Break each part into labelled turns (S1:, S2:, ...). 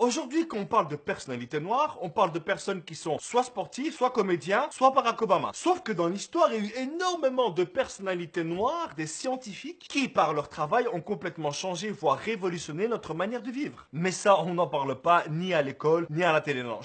S1: Aujourd'hui, quand on parle de personnalités noires, on parle de personnes qui sont soit sportives, soit comédiens, soit Barack Obama. Sauf que dans l'histoire, il y a eu énormément de personnalités noires, des scientifiques, qui par leur travail ont complètement changé, voire révolutionné notre manière de vivre. Mais ça, on n'en parle pas ni à l'école, ni à la télé. Non.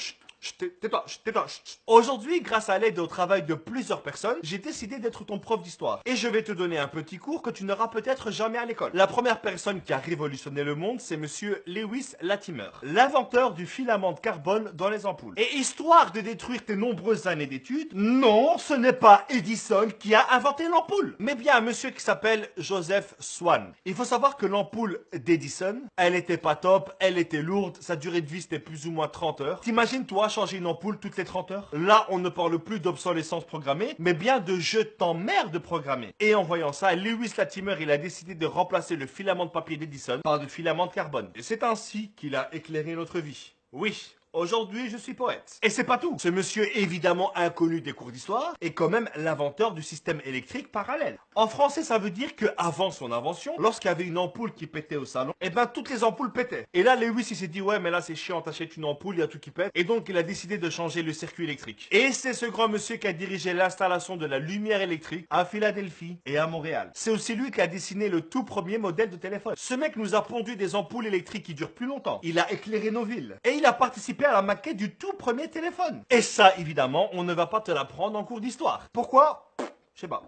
S1: Tais-toi, tais-toi. Aujourd'hui, grâce à l'aide et au travail de plusieurs personnes, j'ai décidé d'être ton prof d'histoire. Et je vais te donner un petit cours que tu n'auras peut-être jamais à l'école. La première personne qui a révolutionné le monde, c'est monsieur Lewis Latimer, l'inventeur du filament de carbone dans les ampoules. Et histoire de détruire tes nombreuses années d'études, non, ce n'est pas Edison qui a inventé l'ampoule, mais bien un monsieur qui s'appelle Joseph Swan. Il faut savoir que l'ampoule d'Edison, elle était pas top, elle était lourde, sa durée de vie c'était plus ou moins 30 heures. T'imagines toi changer une ampoule toutes les 30 heures? Là, on ne parle plus d'obsolescence programmée, mais bien de je t'emmerde programmé. Et en voyant ça, Lewis Latimer, il a décidé de remplacer le filament de papier d'Edison par du filament de carbone. Et c'est ainsi qu'il a éclairé notre vie. Oui. Aujourd'hui, je suis poète. Et c'est pas tout. Ce monsieur, évidemment inconnu des cours d'histoire, est quand même l'inventeur du système électrique parallèle. En français, ça veut dire qu'avant son invention, lorsqu'il y avait une ampoule qui pétait au salon, eh ben toutes les ampoules pétaient. Et là, Lewis, il s'est dit, ouais, mais là, c'est chiant, t'achètes une ampoule, il y a tout qui pète. Et donc, il a décidé de changer le circuit électrique. Et c'est ce grand monsieur qui a dirigé l'installation de la lumière électrique à Philadelphie et à Montréal. C'est aussi lui qui a dessiné le tout premier modèle de téléphone. Ce mec nous a pondu des ampoules électriques qui durent plus longtemps. Il a éclairé nos villes. Et il a participé à la maquette du tout premier téléphone. Et ça, évidemment, on ne va pas te l'apprendre en cours d'histoire. Pourquoi? Je sais pas.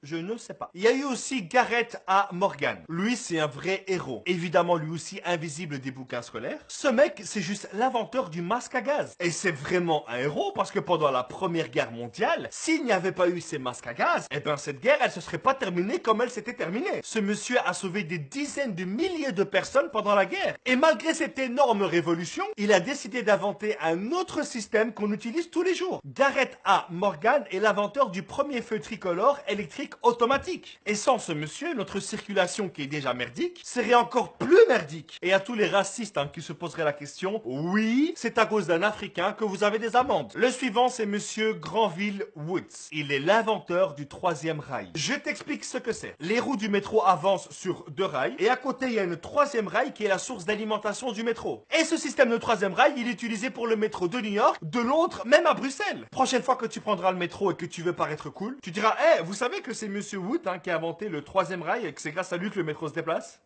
S1: Je ne sais pas. Il y a eu aussi Garrett A. Morgan. Lui, c'est un vrai héros. Évidemment, lui aussi invisible des bouquins scolaires. Ce mec, c'est juste l'inventeur du masque à gaz. Et c'est vraiment un héros parce que pendant la Première Guerre mondiale, s'il n'y avait pas eu ces masques à gaz, eh ben cette guerre, elle se serait pas terminée comme elle s'était terminée. Ce monsieur a sauvé des dizaines de milliers de personnes pendant la guerre. Et malgré cette énorme révolution, il a décidé d'inventer un autre système qu'on utilise tous les jours. Garrett A. Morgan est l'inventeur du premier feu tricolore électrique automatique. Et sans ce monsieur, notre circulation qui est déjà merdique serait encore plus merdique. Et à tous les racistes qui se poseraient la question, oui, c'est à cause d'un Africain que vous avez des amendes. Le suivant, c'est monsieur Granville Woods. Il est l'inventeur du troisième rail. Je t'explique ce que c'est. Les roues du métro avancent sur deux rails et à côté, il y a une troisième rail qui est la source d'alimentation du métro. Et ce système de troisième rail, il est utilisé pour le métro de New York, de Londres, même à Bruxelles. Prochaine fois que tu prendras le métro et que tu veux paraître cool, tu diras, vous savez que c'est monsieur Wood qui a inventé le troisième rail et que c'est grâce à lui que le métro se déplace?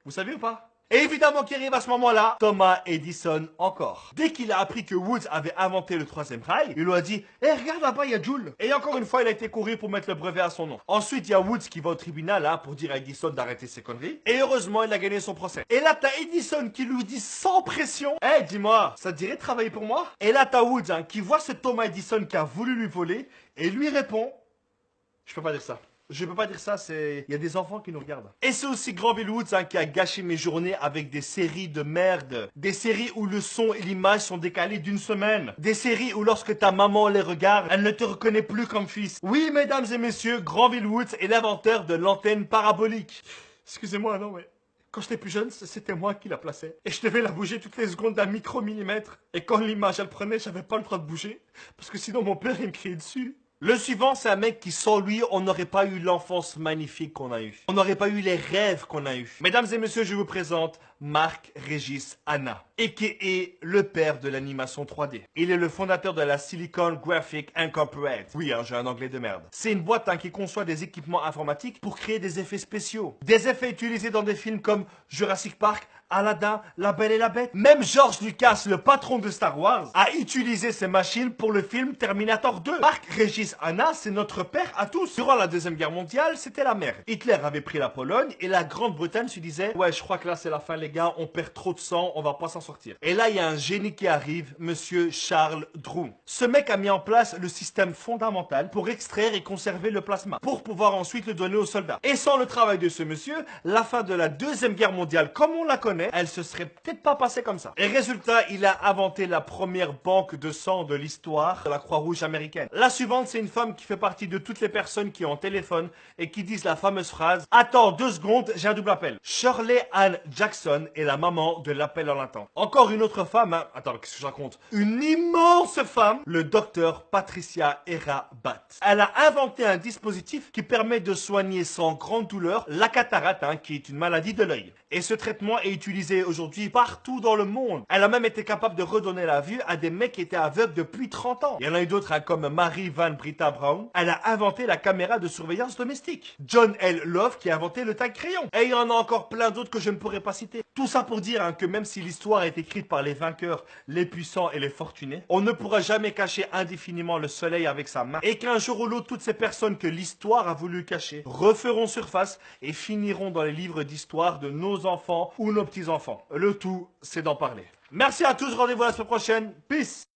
S1: Vous savez ou pas? Et évidemment qui arrive à ce moment-là, Thomas Edison encore. Dès qu'il a appris que Woods avait inventé le troisième rail, il lui a dit « regarde là-bas, il y a Joule !» Et encore une fois, il a été courir pour mettre le brevet à son nom. Ensuite, il y a Woods qui va au tribunal pour dire à Edison d'arrêter ses conneries. Et heureusement, il a gagné son procès. Et là, t'as Edison qui lui dit sans pression « dis-moi, ça te dirait de travailler pour moi ?» Et là, t'as Woods qui voit ce Thomas Edison qui a voulu lui voler et lui répond « Je peux pas dire ça. » Je peux pas dire ça, il y a des enfants qui nous regardent. Et c'est aussi Granville Woods qui a gâché mes journées avec des séries de merde. Des séries où le son et l'image sont décalés d'une semaine. Des séries où lorsque ta maman les regarde, elle ne te reconnaît plus comme fils. Oui, mesdames et messieurs, Granville Woods est l'inventeur de l'antenne parabolique. Excusez-moi, non mais... Quand j'étais plus jeune, c'était moi qui la plaçais. Et je devais la bouger toutes les secondes d'un micro-millimètre. Et quand l'image, elle prenait, j'avais pas le droit de bouger. Parce que sinon, mon père, il me criait dessus. Le suivant, c'est un mec qui, sans lui, on n'aurait pas eu l'enfance magnifique qu'on a eue. On n'aurait pas eu les rêves qu'on a eus. Mesdames et messieurs, je vous présente Marc-Régis Anna, a.k.a. le père de l'animation 3D. Il est le fondateur de la Silicon Graphic Incorporated. Oui, j'ai un anglais de merde. C'est une boîte qui conçoit des équipements informatiques pour créer des effets spéciaux. Des effets utilisés dans des films comme Jurassic Park, Aladdin, La Belle et la Bête. Même George Lucas, le patron de Star Wars, a utilisé ces machines pour le film Terminator 2. Marc-Régis Anna, c'est notre père à tous. Durant la Deuxième Guerre mondiale, c'était la merde. Hitler avait pris la Pologne et la Grande-Bretagne se disait « Ouais, je crois que là c'est la fin les gars, on perd trop de sang, on va pas s'en sortir. » Et là, il y a un génie qui arrive, monsieur Charles Drew. Ce mec a mis en place le système fondamental pour extraire et conserver le plasma, pour pouvoir ensuite le donner aux soldats. Et sans le travail de ce monsieur, la fin de la Deuxième Guerre mondiale, comme on la connaît, elle se serait peut-être pas passée comme ça. Et résultat, il a inventé la première banque de sang de l'histoire de la Croix-Rouge américaine. La suivante, c'est une femme qui fait partie de toutes les personnes qui ont un téléphone et qui disent la fameuse phrase « Attends 2 secondes, j'ai un double appel ». Shirley Ann Jackson est la maman de l'appel en latin. Encore une autre femme, attends, qu'est-ce que je raconte? Une immense femme, le docteur Patricia Hera Batt. Elle a inventé un dispositif qui permet de soigner sans grande douleur la cataracte, qui est une maladie de l'œil. Et ce traitement est utilisé utilisée aujourd'hui partout dans le monde. Elle a même été capable de redonner la vue à des mecs qui étaient aveugles depuis 30 ans. Il y en a eu d'autres, hein, comme Marie Van Britta Brown. Elle a inventé la caméra de surveillance domestique. John L. Love qui a inventé le taille-crayon. Et il y en a encore plein d'autres que je ne pourrais pas citer. Tout ça pour dire, hein, que même si l'histoire est écrite par les vainqueurs, les puissants et les fortunés, on ne pourra jamais cacher indéfiniment le soleil avec sa main. Et qu'un jour ou l'autre, toutes ces personnes que l'histoire a voulu cacher referont surface et finiront dans les livres d'histoire de nos enfants ou nos petits-enfants. Le tout, c'est d'en parler. Merci à tous, rendez-vous la semaine prochaine. Peace!